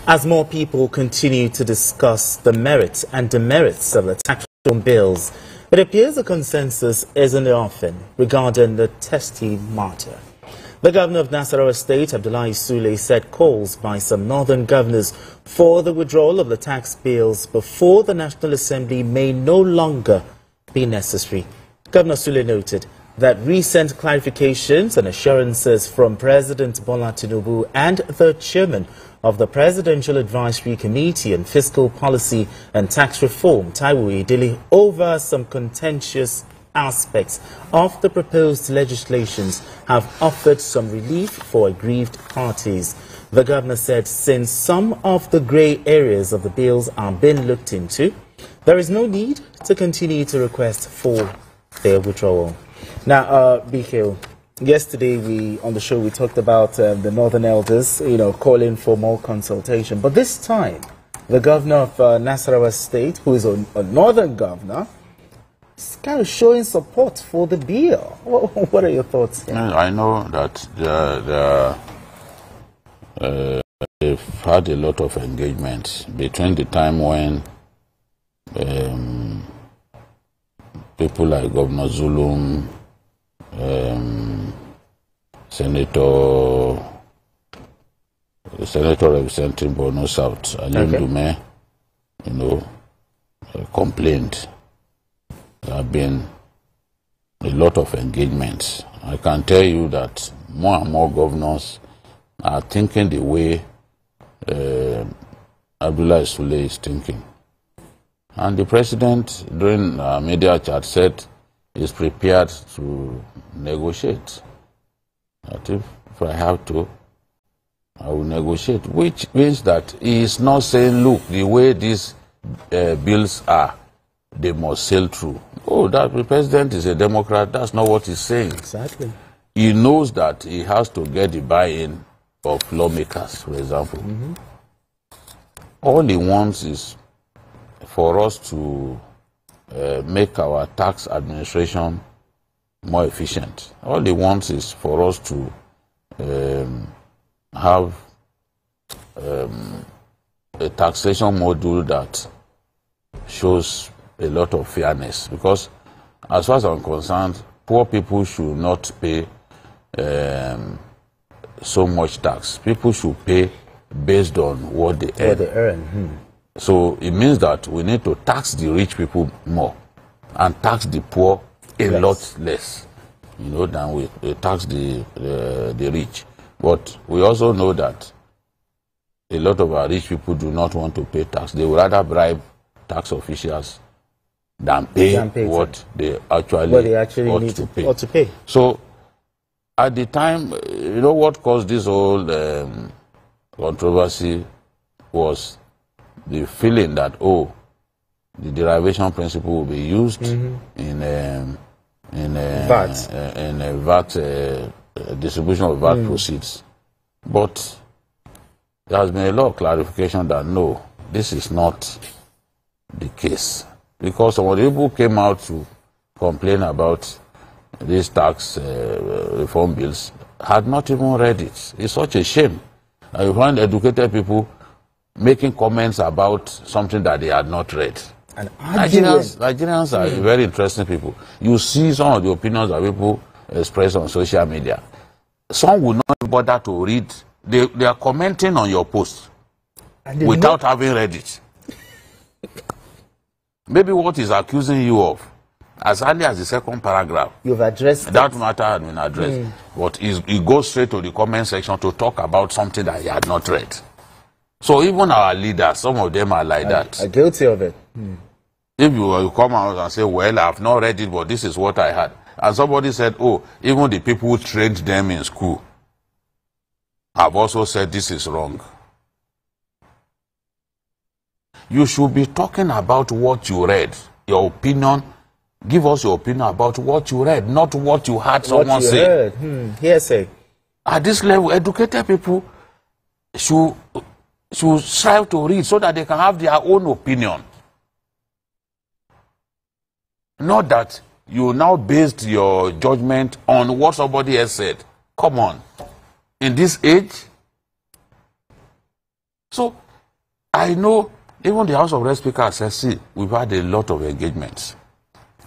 As more people continue to discuss the merits and demerits of the tax reform bills, it appears a consensus is in the offing regarding the testy matter. The governor of Nasarawa State, Abdullahi Sule, said calls by some northern governors for the withdrawal of the tax bills before the National Assembly may no longer be necessary. Governor Sule noted that recent clarifications and assurances from President Bola Tinubu and the chairman of the Presidential Advisory Committee on Fiscal Policy and Tax Reform, Oyedele, over some contentious aspects of the proposed legislations have offered some relief for aggrieved parties. The governor said since some of the grey areas of the bills are being looked into, there is no need to continue to request for their withdrawal. Now, BK, yesterday on the show we talked about the northern elders, calling for more consultation. But this time, the governor of Nasarawa State, who is a northern governor, is kind of showing support for the bill. What are your thoughts here? I know that they've had a lot of engagements between the time when people like Governor Zulum, Senator representing Borno South, Alim Dume, complained. There have been a lot of engagements. I can tell you that more and more governors are thinking the way Abdullahi Sule is thinking. And the president, during media chat, said he's prepared to negotiate. That if I have to, I will negotiate, which means that he is not saying, look, the way these bills are, they must sail through. Oh, that the president is a Democrat, that's not what he's saying. Exactly. He knows that he has to get the buy-in of lawmakers, for example. All he wants is for us to make our tax administration more efficient. All he wants is for us to have a taxation module that shows a lot of fairness. Because as far as I'm concerned, poor people should not pay so much tax. People should pay based on what they earn. So it means that we need to tax the rich people more and tax the poor a lot less, than we tax the rich. But we also know that a lot of our rich people do not want to pay tax. They would rather bribe tax officials than pay what they actually need to pay. So at the time, what caused this whole controversy was the feeling that, the derivation principle will be used in VAT distribution of VAT proceeds. But there has been a lot of clarification that no, this is not the case. Because some of the people came out to complain about these tax reform bills had not even read it. It's such a shame. You find educated people making comments about something that they had not read. And Nigerians are very interesting people. You see some of the opinions that people express on social media. Some will not bother to read. They are commenting on your post without having read it. Maybe what he's accusing you of, as early as the second paragraph, you've addressed that matter had been addressed. But he goes straight to the comment section to talk about something that he had not read. So even our leaders, some of them are like that. Are guilty of it. If you come out and say, well, I have not read it, but this is what I had. And somebody said, oh, even the people who trained them in school have also said this is wrong. You should be talking about what you read, your opinion. Give us your opinion about what you read, not what you heard someone say. Hearsay. At this level, educated people should strive to read so that they can have their own opinion. Not that you now based your judgment on what somebody else said. Come on. In this age, So I know even the House of Reps Speaker says, see, we've had a lot of engagements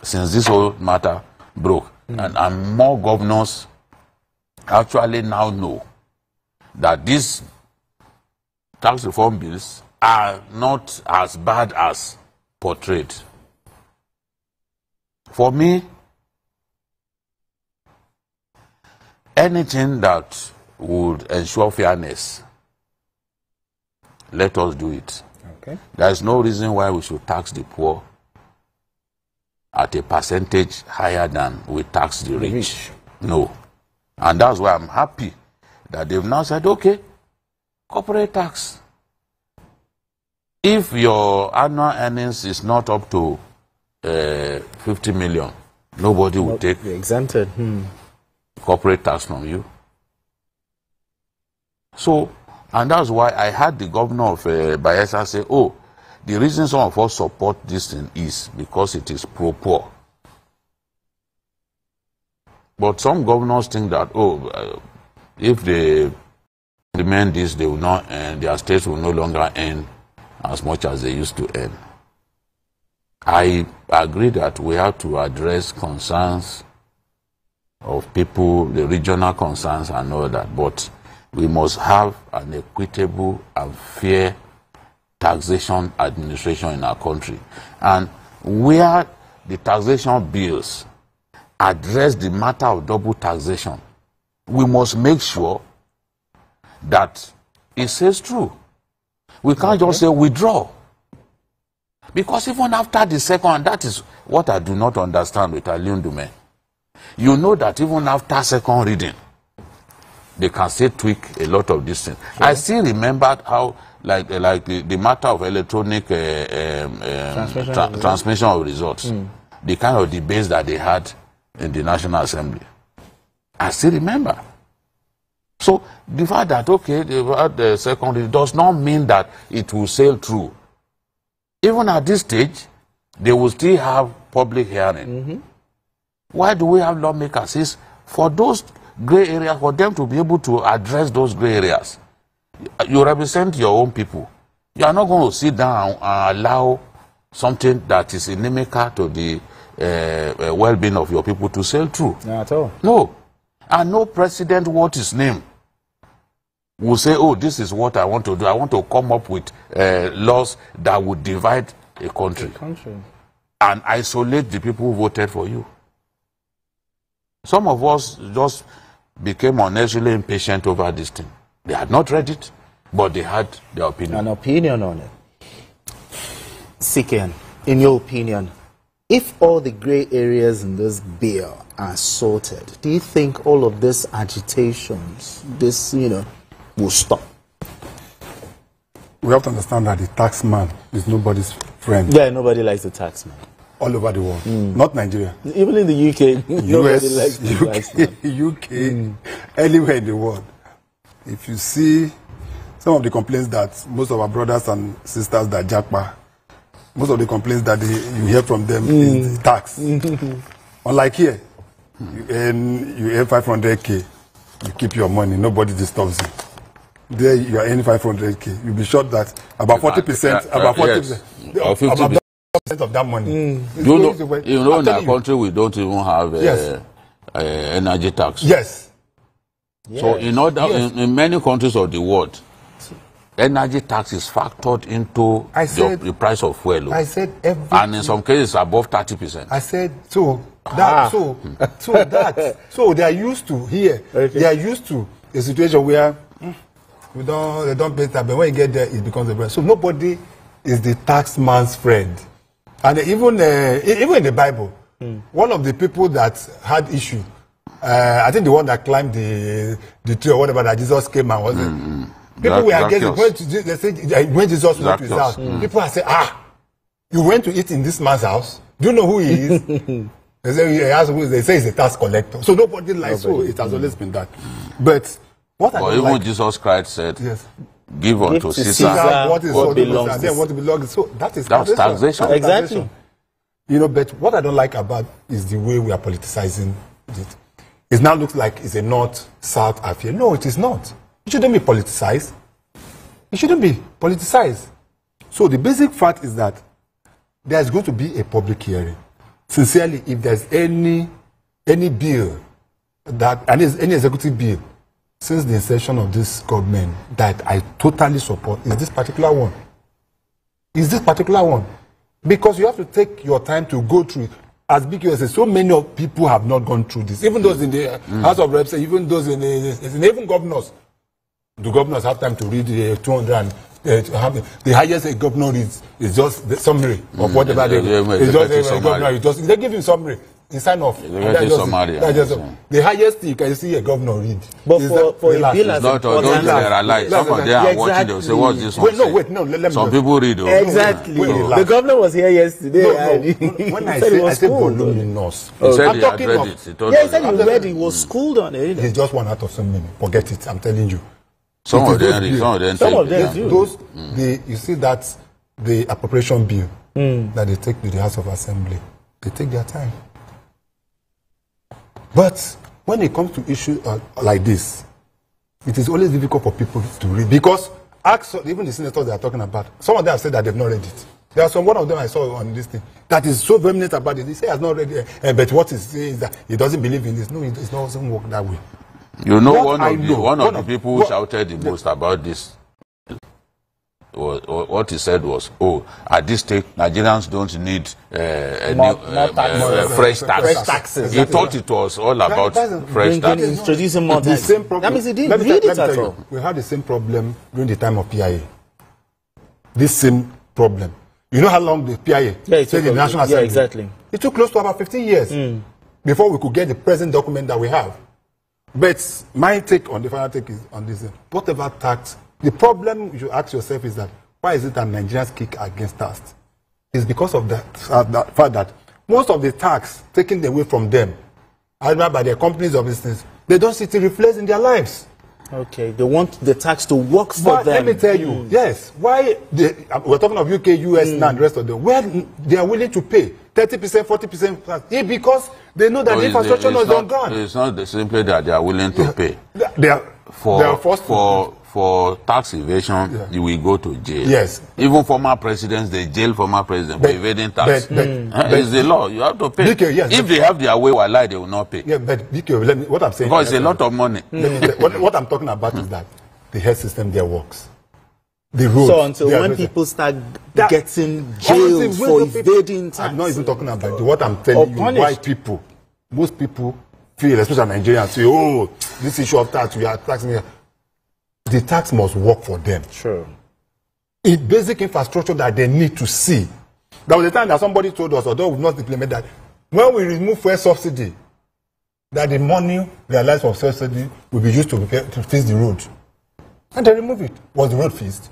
since this whole matter broke. And more governors actually now know that these tax reform bills are not as bad as portrayed. For me, anything that would ensure fairness, let us do it. Okay. There is no reason why we should tax the poor at a percentage higher than we tax the rich. No. And that's why I'm happy that they've now said, okay, corporate tax. If your annual earnings is not up to 50 million, nobody will take exempted corporate tax from you. So, and that's why I had the governor of Bayelsa say, oh, the reason some of us support this thing is because it is pro-poor. But some governors think that, if they implement this, they will not earn, their states will no longer earn as much as they used to earn. I agree that we have to address concerns of people, the regional concerns and all that, but we must have an equitable and fair taxation administration in our country. And where the taxation bills address the matter of double taxation, we must make sure that it says true. We can't just say withdraw. Because even after the second, and that is what I do not understand with Aliundume, you know that even after second reading, they can still tweak a lot of these things. Sure. I still remember how, like the matter of electronic transmission of results, the kind of debates that they had in the National Assembly. I still remember. So the fact that, okay, they had the second reading does not mean that it will sail through. Even at this stage, they will still have public hearing. Why do we have lawmakers? It's for those gray areas, for them to be able to address those gray areas. You represent your own people. You are not going to sit down and allow something that is inimical to the well-being of your people to sail through. Not at all. No. And no president, what his name, will say, oh, this is what I want to do. I want to come up with laws that would divide a country. And isolate the people who voted for you. Some of us just became unnecessarily impatient over this thing. They had not read it, but they had their opinion. An opinion on it. Sikian, in your opinion, if all the gray areas in this bill are sorted, do you think all of this agitations, this, will stop? We have to understand that the taxman is nobody's friend. Yeah, nobody likes the taxman. All over the world, not Nigeria. Even in the UK, nobody likes the taxman. UK, anywhere in the world. If you see some of the complaints that most of our brothers and sisters that jackpot, most of the complaints that you hear from them is the tax. Unlike here, you earn 500k, you keep your money, nobody disturbs you. There you are earning 500k, you'll be sure that about 40%, about 40%, or 50% of that money. You know in our country we don't even have energy tax. Yes. So in many countries of the world, energy tax is factored into the price of fuel. I said everything. And in some cases above 30%. I said so they are used to here. Okay. They are used to a situation where they don't pay tax, but when you get there, it becomes a problem. So nobody is the tax man's friend. And even in the Bible, one of the people that had issue, I think the one that climbed the tree or whatever, that Jesus came and was people were against it. They said when Jesus went to his house, people are saying, you went to eat in this man's house? Do you know who he is? They say he's a tax collector. So nobody likes it. It has always been that. But what I don't even like, Jesus Christ said, yes, give unto Caesar what belongs to Caesar. So that's taxation. Exactly. But what I don't like about is the way we are politicizing it. It now looks like it's a north-south affair. No, it is not. It shouldn't be politicized. It shouldn't be politicized. So the basic fact is that there's going to be a public hearing. Sincerely, if there's any bill that, and any executive bill since the inception of this government that I totally support, is this particular one. Is this particular one. Because you have to take your time to go through it. As BQ says, so many of people have not gone through this. Even those in the House of Reps, even those in even governors. The governors have time to read the 200 and the highest a governor reads is just the summary of whatever they they give him summary. He sign off. The highest you can see a governor read. But for a bill as don't generalize. Some of them are watching, they'll say, what's this one? Let me some people read. Exactly. The governor was here yesterday. When I say voluminous, he said he had read it. He said he read it. He was schooled on it. It's just one out of so many. Forget it. I'm telling you. Some of them do. Those, you see that the appropriation bill that they take to the House of Assembly, they take their time. But when it comes to issues like this, it is always difficult for people to read. Because even the senators they are talking about, some of them have said that they've not read it. There are one of them I saw on this thing that is so vehement about it. He said he has not read it, but what he's saying is that he doesn't believe in this. No, it doesn't work that way. You know, one of the people who shouted the most about this, what he said was, at this stage, Nigerians don't need fresh taxes. He thought it was all about fresh taxes. Introducing more taxes. That means he didn't read it at all. We had the same problem during the time of PIA. This same problem. You know how long the PIA stayed in the National Assembly? Yeah, exactly. It took close to about 15 years before we could get the present document that we have. But my take on the final take is on this. Whatever tax, the problem you should ask yourself is that why is it that Nigerians kick against tax? It's because of that fact that most of the tax taken away from them, either by their companies or business, they don't see it reflects in their lives. Okay, they want the tax to work for them. Let me tell you, yes. Why we're talking of UK, US, now and the rest of them, where they are willing to pay 30%, 40%, because they know that the infrastructure is not gone. It's not simply that they are willing to pay. They are forced for tax evasion, you will go to jail. Yes. Even former presidents, they jail former presidents for evading tax. It's the law. You have to pay. BK, yes, if they have their way, wallahi, they will not pay. Yeah, but BK, what I'm saying, because it's a lot of money. What I'm talking about is that the health system there works. The roads. So until when people start getting jailed for evading tax. I'm not even talking about what I'm telling you. Why people, most people feel, especially Nigerians, say, this issue of tax, we are taxing here. The tax must work for them. Sure. It's basic infrastructure that they need to see. There was a time that somebody told us, although we've not implemented that, when we remove fuel subsidy, that the money realized from subsidy will be used to fix the road. And they remove it. Was the road fixed?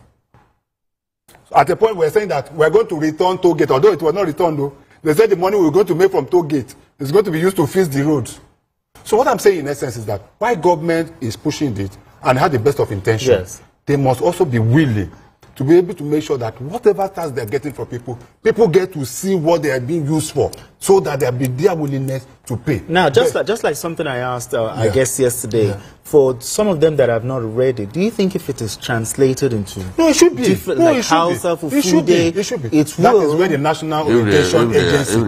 At a point, we're saying that we're going to return toll gate, although it was not returned, though. They said the money we're going to make from toll gate is going to be used to fix the roads. So what I'm saying in essence is that why government is pushing it and have the best of intentions, they must also be willing to be able to make sure that whatever tax they're getting from people get to see what they are being used for, so that there be their willingness to pay. Now, just like something I asked, I guess yesterday, for some of them that have not read it, do you think if it is translated into it should be different, like Hausa for it should be. It should be. That is where the National Orientation Agency.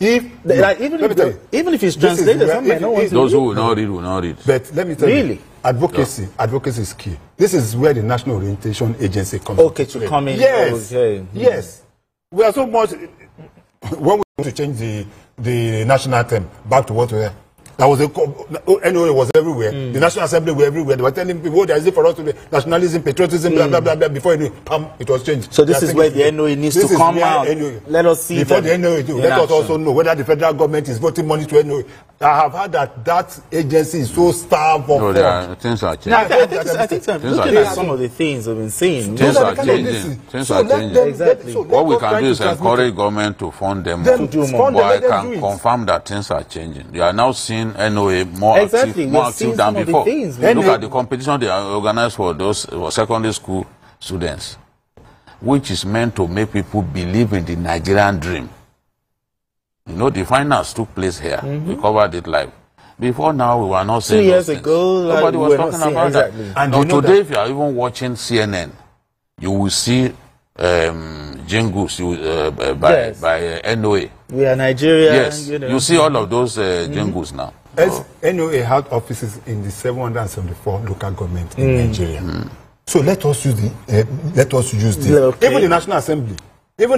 Even if it's translated, some might not want to those who will not read. But let me tell you, advocacy is key. This is where the National Orientation Agency comes in. Okay, to come in. Yes. Okay. Yes. We are so much. When we want to change the national anthem back to what we were, there was NOA was everywhere. The National Assembly were everywhere. They were telling people, there is it for us to be nationalism, patriotism, blah, blah, blah, blah. Before it was changed. So this is where the NOA needs to come out. Let us see. Before the NOA, let us also know whether the federal government is voting money to NOA. I have heard that agency is so starved of things are changing. I think looking at some of the things we've been seeing. Things are changing. Things are changing. Exactly. What we can do is encourage government to fund them more. But I can confirm that things are changing. You are now seeing NOA more active than before. Look at the competition they are organized for those secondary school students, which is meant to make people believe in the Nigerian dream. You know, the finals took place here. We covered it live. Before now, we were not 2 saying years those things. ago, Nobody was talking about exactly. that. And now, you know today, that, if you are even watching CNN, you will see jingles by NOA. We are Nigeria. Yes, you know. you see all of those jingles now. NOA had offices in the 774 local governments in Nigeria. So let us use this. Okay. Even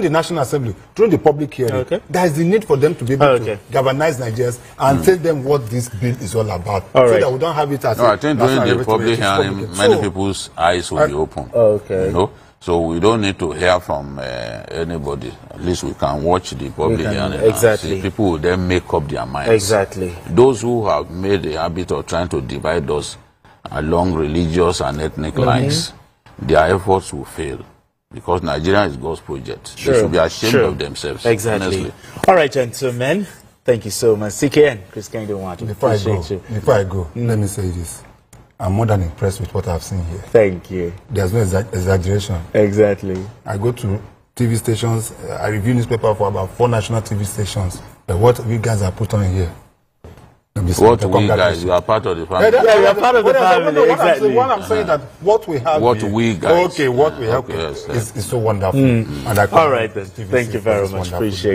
the National Assembly, during the public hearing, there is the need for them to be able to galvanize Nigerians and tell them what this bill is all about. So that we don't have it as I think during the public hearing, many people's eyes will be open. Okay. You know? So we don't need to hear from anybody. At least we can watch the public hearing. Exactly. And see. People will then make up their minds. Exactly. Those who have made a habit of trying to divide us along religious and ethnic lines, their efforts will fail. Because Nigeria is God's project. They should be ashamed of themselves. Exactly. Honestly. All right, gentlemen. Thank you so much. CKN, Chris Kendo Watu. Before I go, let me say this. I'm more than impressed with what I've seen here. Thank you. There's no exaggeration. Exactly. I go to TV stations. I review newspaper for about 4 national TV stations. But what you guys are put on here? What we guys, you are part of the family. Yeah, we are part of the family. Exactly. What I'm saying that what we have what here, we guys. Okay, what we have is so wonderful. And all right then. Thank you very much. Appreciate it.